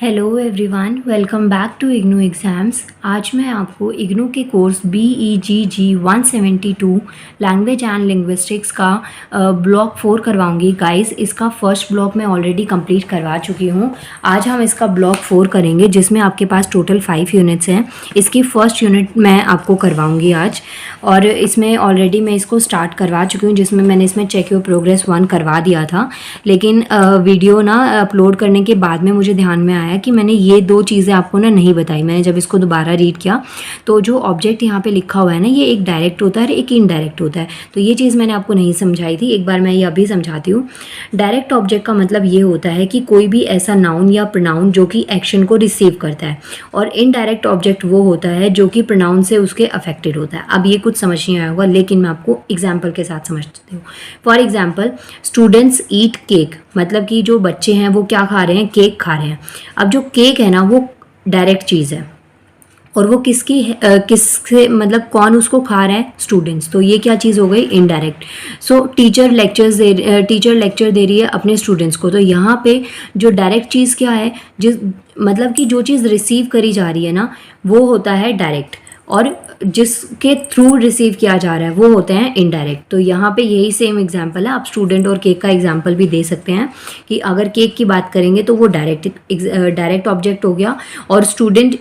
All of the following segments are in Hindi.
Hello everyone, welcome back to IGNOU exams. आज मैं आपको इग्नू के course BEGG 172 language and linguistics का ब्लॉक 4 करवाऊंगी। गाइस, इसका फर्स्ट ब्लॉक मैं ऑलरेडी कंप्लीट करवा चुकी हूँ। आज हम इसका ब्लॉक 4 करेंगे, जिसमें आपके पास टोटल 5 यूनिट्स हैं। इसकी फर्स्ट यूनिट मैं आपको करवाऊँगी आज, और इसमें ऑलरेडी मैं इसको स्टार्ट करवा चुकी हूँ, जिसमें मैंने इसमें चेक योर प्रोग्रेस 1 करवा दिया था। लेकिन वीडियो ना अपलोड करने के बाद में मुझे ध्यान में आया कि मैंने ये दो चीज़ें आपको ना नहीं बताई। मैंने जब इसको दोबारा रीड किया तो जो ऑब्जेक्ट यहाँ पे लिखा हुआ है ना, ये एक डायरेक्ट होता है और एक इनडायरेक्ट होता है। तो ये चीज़ मैंने आपको नहीं समझाई थी, एक बार मैं ये अभी समझाती हूँ। डायरेक्ट ऑब्जेक्ट का मतलब ये होता है कि कोई भी ऐसा नाउन या प्रोनाउन जो कि एक्शन को रिसीव करता है, और इनडायरेक्ट ऑब्जेक्ट वो होता है जो कि प्रोनाउन से उसके अफेक्टेड होता है। अब ये कुछ समझ नहीं आया होगा, लेकिन मैं आपको एग्जाम्पल के साथ समझती हूँ। For example, students eat cake, मतलब कि जो बच्चे हैं वो क्या खा रहे हैं, केक खा रहे हैं। अब जो केक है ना, वो डायरेक्ट चीज़ है, और वो किससे मतलब कौन उसको खा रहा है, स्टूडेंट्स। तो ये क्या चीज़ हो गई, इनडायरेक्ट। सो टीचर लेक्चर दे रही है अपने स्टूडेंट्स को, तो यहाँ पे जो डायरेक्ट चीज़ क्या है, जिस मतलब कि जो चीज़ रिसीव करी जा रही है ना, वो होता है डायरेक्ट, और जिसके थ्रू रिसीव किया जा रहा है वो होते हैं इनडायरेक्ट। तो यहाँ पे यही सेम एग्जांपल है। आप स्टूडेंट और केक का एग्जांपल भी दे सकते हैं कि अगर केक की बात करेंगे तो वो डायरेक्ट ऑब्जेक्ट हो गया, और स्टूडेंट्स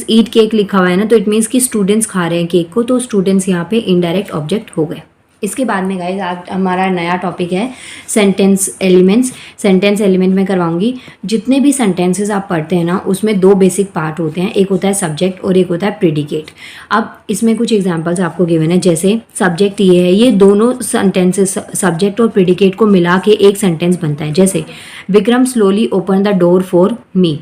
ईट केक लिखा हुआ है ना, तो इट मीन्स कि स्टूडेंट्स खा रहे हैं केक को, तो स्टूडेंट्स यहाँ पे इनडायरेक्ट ऑब्जेक्ट हो गए। इसके बाद में गाइज आज हमारा नया टॉपिक है सेंटेंस एलिमेंट्स। सेंटेंस एलिमेंट में करवाऊंगी। जितने भी सेंटेंसेस आप पढ़ते हैं ना, उसमें दो बेसिक पार्ट होते हैं, एक होता है सब्जेक्ट और एक होता है प्रेडिकेट। अब इसमें कुछ एग्जांपल्स आपको गिवन है, जैसे सब्जेक्ट ये है, ये दोनों सेंटेंसेस सब्जेक्ट और प्रेडिकेट को मिला के एक सेंटेंस बनता है। जैसे Vikram slowly open the door for me,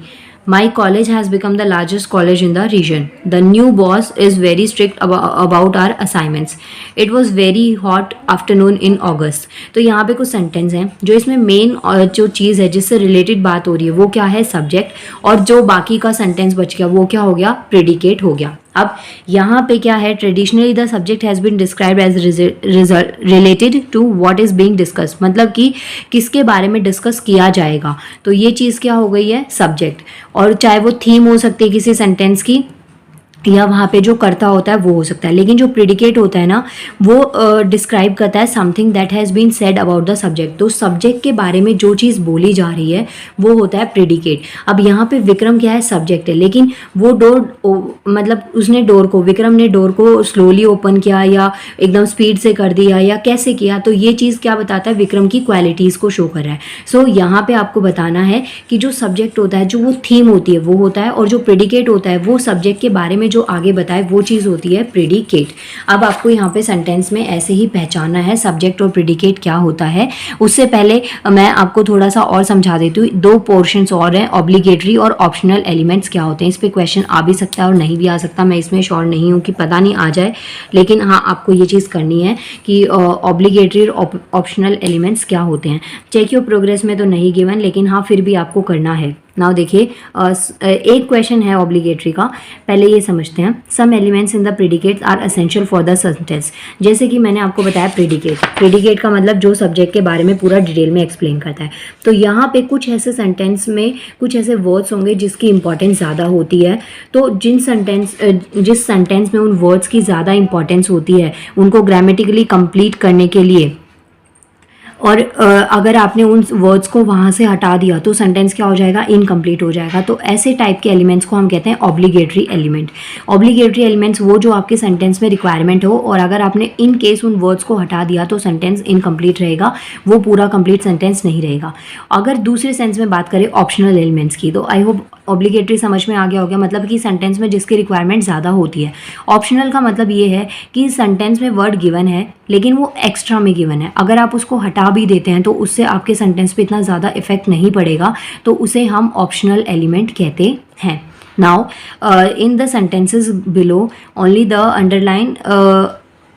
My college has become the largest college in the region. The new boss is very strict about our assignments. It was very hot afternoon in August. तो यहाँ पे कुछ सेंटेंस हैं जो इसमें मेन जो चीज़ है जिससे रिलेटेड बात हो रही है वो क्या है, सब्जेक्ट, और जो बाकी का सेंटेंस बच गया वो क्या हो गया, प्रेडिकेट हो गया। अब यहाँ पे क्या है, traditionally the subject has been described as related to what is being discuss, मतलब कि किसके बारे में डिस्कस किया जाएगा। तो ये चीज़ क्या हो गई है, सब्जेक्ट। और चाहे वो थीम हो सकती है किसी सेंटेंस की, या वहाँ पे जो करता होता है वो हो सकता है। लेकिन जो प्रेडिकेट होता है ना, वो डिस्क्राइब करता है something that has been said about the subject. तो सब्जेक्ट के बारे में जो चीज़ बोली जा रही है वो होता है प्रेडिकेट। अब यहाँ पे विक्रम क्या है, सब्जेक्ट है, लेकिन वो मतलब विक्रम ने डोर को स्लोली ओपन किया या एकदम स्पीड से कर दिया या कैसे किया, तो ये चीज़ क्या बताता है, विक्रम की क्वालिटीज़ को शो कर रहा है। सो यहाँ पे आपको बताना है कि जो सब्जेक्ट होता है, जो वो थीम होती है वो होता है, और जो प्रेडिकेट होता है वो सब्जेक्ट के बारे में जो आगे बताए वो चीज़ होती है प्रेडिकेट। अब आपको यहाँ पे सेंटेंस में ऐसे ही पहचानना है सब्जेक्ट और प्रेडिकेट क्या होता है। उससे पहले मैं आपको थोड़ा सा और समझा देती हूँ। दो पोर्शंस और हैं, ऑब्लिगेटरी और ऑप्शनल एलिमेंट्स क्या होते हैं। इस पर क्वेश्चन आ भी सकता है और नहीं भी आ सकता, मैं इसमें श्योर नहीं हूँ कि पता नहीं आ जाए, लेकिन हाँ आपको ये चीज़ करनी है कि ऑब्लिगेटरी और ऑप्शनल एलिमेंट्स क्या होते हैं। चेक योर प्रोग्रेस में तो नहीं गिवन, लेकिन हाँ फिर भी आपको करना है। नाउ देखिए, एक क्वेश्चन है ऑब्लिगेटरी का, पहले ये समझते हैं। Some elements in the predicates are essential for the sentence. जैसे कि मैंने आपको बताया प्रेडिकेट का मतलब जो सब्जेक्ट के बारे में पूरा डिटेल में एक्सप्लेन करता है। तो यहाँ पे कुछ ऐसे सेंटेंस में कुछ ऐसे वर्ड्स होंगे जिसकी इंपॉर्टेंस ज़्यादा होती है। तो जिस सेंटेंस में उन वर्ड्स की ज़्यादा इंपॉर्टेंस होती है, उनको ग्रामेटिकली कंप्लीट करने के लिए, और अगर आपने उन वर्ड्स को वहाँ से हटा दिया तो सेंटेंस क्या हो जाएगा, इनकम्प्लीट हो जाएगा। तो ऐसे टाइप के एलिमेंट्स को हम कहते हैं ऑब्लिगेटरी एलिमेंट। ऑब्लिगेटरी एलिमेंट्स वो जो आपके सेंटेंस में रिक्वायरमेंट हो, और अगर आपने इन केस उन वर्ड्स को हटा दिया तो सेंटेंस इनकम्प्लीट रहेगा, वो पूरा कंप्लीट सेंटेंस नहीं रहेगा। अगर दूसरे सेंस में बात करें ऑप्शनल एलिमेंट्स की, तो आई होप ऑब्लिगेटरी समझ में आ गया होगा, मतलब कि सेंटेंस में जिसकी रिक्वायरमेंट ज़्यादा होती है। ऑप्शनल का मतलब ये है कि सेंटेंस में वर्ड गिवन है लेकिन वो एक्स्ट्रा में गिवन है, अगर आप उसको हटा भी देते हैं तो उससे आपके सेंटेंस पे इतना ज़्यादा इफेक्ट नहीं पड़ेगा, तो उसे हम ऑप्शनल एलिमेंट कहते हैं। Now in the sentences below only the underline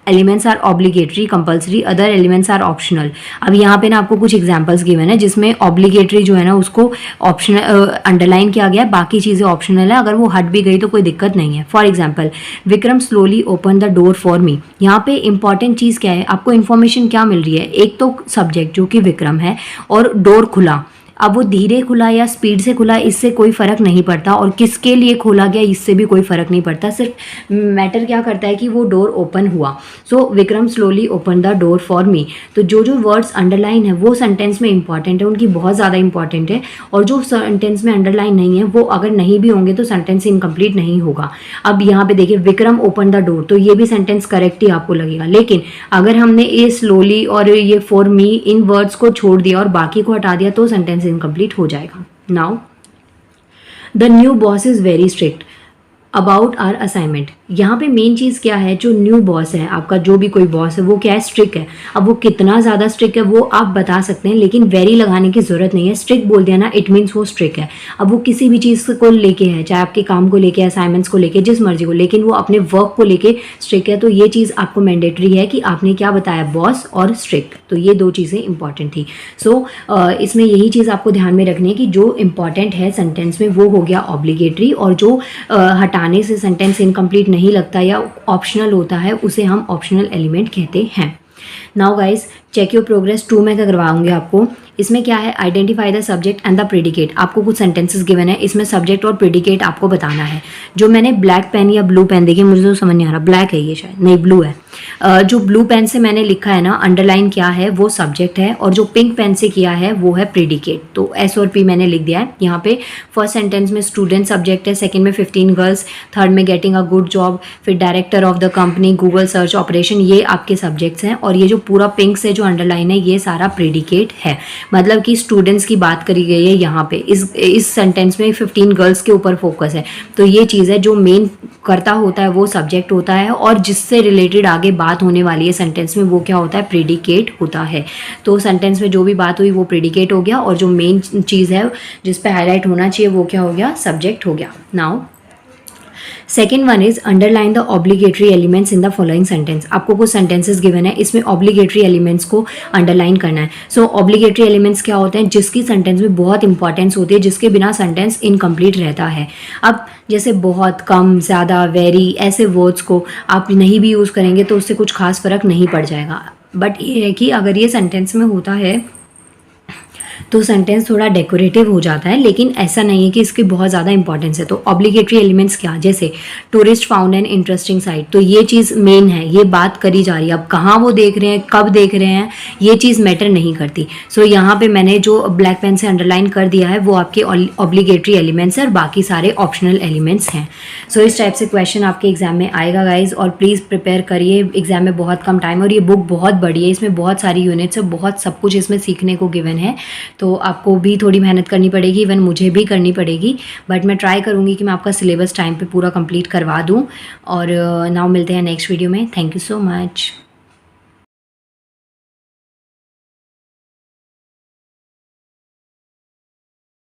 elements are obligatory compulsory, other elements are optional. अब यहाँ पे ना आपको कुछ एग्जांपल्स गिवन है जिसमें ऑब्लिगेटरी जो है ना उसको ऑप्शनल अंडरलाइन किया गया है, बाकी चीज़ें ऑप्शनल है। अगर वो हट भी गई तो कोई दिक्कत नहीं है। For example, Vikram slowly open the door for मी। यहाँ पे इंपॉर्टेंट चीज़ क्या है, आपको इन्फॉर्मेशन क्या मिल रही है, एक तो सब्जेक्ट जो कि विक्रम है और डोर खुला, अब वो धीरे खुला या स्पीड से खुला इससे कोई फ़र्क नहीं पड़ता, और किसके लिए खोला गया इससे भी कोई फ़र्क नहीं पड़ता। सिर्फ मैटर क्या करता है कि वो डोर ओपन हुआ। So Vikram slowly open the door for me. तो जो जो वर्ड्स अंडरलाइन है वो सेंटेंस में इंपॉर्टेंट है, उनकी बहुत ज़्यादा इंपॉर्टेंट है, और जो सेंटेंस में अंडरलाइन नहीं है वो अगर नहीं भी होंगे तो सेंटेंस इनकम्प्लीट नहीं होगा। अब यहाँ पे देखिए विक्रम ओपन द डोर, तो ये भी सेंटेंस करेक्ट ही आपको लगेगा, लेकिन अगर हमने ये स्लोली और ये फॉर मी इन वर्ड्स को छोड़ दिया और बाकी को हटा दिया तो सेंटेंस इनकम्प्लीट हो जाएगा। Now the new boss is very strict about our assignment. यहाँ पे मेन चीज़ क्या है, जो न्यू बॉस है आपका, जो भी कोई बॉस है वो क्या है, स्ट्रिक्ट है। अब वो कितना ज़्यादा स्ट्रिक्ट है वो आप बता सकते हैं, लेकिन वेरी लगाने की ज़रूरत नहीं है। स्ट्रिक्ट बोल दिया ना, इट मीन्स वो स्ट्रिक्ट है। अब वो किसी भी चीज़ को लेके है, चाहे आपके काम को लेके, असाइनमेंट्स को लेके, जिस मर्जी को, लेकिन वो अपने वर्क को लेके स्ट्रिक्ट है। तो ये चीज़ आपको मैंडेटरी है कि आपने क्या बताया, बॉस और स्ट्रिक्ट, तो ये दो चीज़ें इंपॉर्टेंट थी। सो इसमें यही चीज़ आपको ध्यान में रखनी है कि जो इंपॉर्टेंट है सेंटेंस में वो हो गया ऑब्लिगेटरी, और जो हटाने से सेंटेंस इनकम्प्लीट नहीं लगता या ऑप्शनल होता है उसे हम ऑप्शनल एलिमेंट कहते हैं। Now guys check your progress 2 में क्या करवाऊंगी आपको। इसमें क्या है, identify the subject and the predicate. आपको कुछ सेंटेंसेस गिवन है, इसमें सब्जेक्ट और प्रेडिकेट आपको बताना है। जो मैंने ब्लैक पेन या ब्लू पेन, देखिए मुझे तो समझ नहीं आ रहा, ब्लैक है ये शायद, नहीं ब्लू है। जो ब्लू पेन से मैंने लिखा है ना, अंडरलाइन क्या है, वो सब्जेक्ट है, और जो पिंक पेन से किया है वो है प्रेडिकेट। तो एस और पी मैंने लिख दिया है यहाँ पे। फर्स्ट सेंटेंस में स्टूडेंट सब्जेक्ट है, सेकंड में 15 गर्ल्स, थर्ड में गेटिंग अ गुड जॉब, फिर director of the company, Google search operation, ये आपके सब्जेक्ट्स हैं। और ये जो पूरा पिंक से जो अंडरलाइन है ये सारा प्रेडिकेट है, मतलब कि स्टूडेंट्स की बात करी गई है यहाँ पे। इस सेंटेंस में 15 गर्ल्स के ऊपर फोकस है। तो ये चीज़ है, जो मेन करता होता है वो सब्जेक्ट होता है, और जिससे रिलेटेड आगे बात होने वाली है सेंटेंस में वो क्या होता है, प्रेडिकेट होता है। तो सेंटेंस में जो भी बात हुई वो प्रेडिकेट हो गया, और जो मेन चीज़ है जिस पे हाईलाइट होना चाहिए वो क्या हो गया, सब्जेक्ट हो गया। Now second one is underline the obligatory elements in the following sentence. आपको कुछ सेंटेंसेस गिवन है, इसमें ऑब्लिगेटरी एलिमेंट्स को अंडरलाइन करना है। सो ऑब्लिगेटरी एलिमेंट्स क्या होते हैं, जिसकी सेंटेंस में बहुत इंपॉर्टेंस होती है, जिसके बिना सेंटेंस इनकम्प्लीट रहता है। अब जैसे बहुत, कम, ज़्यादा, वेरी, ऐसे वर्ड्स को आप नहीं भी यूज़ करेंगे तो उससे कुछ खास फर्क नहीं पड़ जाएगा। बट ये है कि अगर ये सेंटेंस में होता है तो सेंटेंस थोड़ा डेकोरेटिव हो जाता है, लेकिन ऐसा नहीं है कि इसकी बहुत ज़्यादा इंपॉर्टेंस है। तो ऑब्लिगेटरी एलिमेंट्स क्या, जैसे tourist found an interesting site, तो ये चीज़ मेन है, ये बात करी जा रही है। अब कहाँ वो देख रहे हैं, कब देख रहे हैं, ये चीज़ मैटर नहीं करती। सो यहाँ पे मैंने जो ब्लैक पेन से अंडरलाइन कर दिया है वो आपके ऑब्लिगेटरी एलिमेंट्स है, और बाकी सारे ऑप्शनल एलिमेंट्स हैं। सो इस टाइप से क्वेश्चन आपके एग्जाम में आएगा गाइज, और प्लीज़ प्रिपेयर करिए। एग्जाम में बहुत कम टाइम, और ये बुक बहुत बड़ी है, इसमें बहुत सारी यूनिट्स है, बहुत सब कुछ इसमें सीखने को गिवन है। तो आपको भी थोड़ी मेहनत करनी पड़ेगी, इवन मुझे भी करनी पड़ेगी, बट मैं ट्राई करूँगी कि मैं आपका सिलेबस टाइम पे पूरा कंप्लीट करवा दूँ। और नाउ मिलते हैं नेक्स्ट वीडियो में। Thank you so much.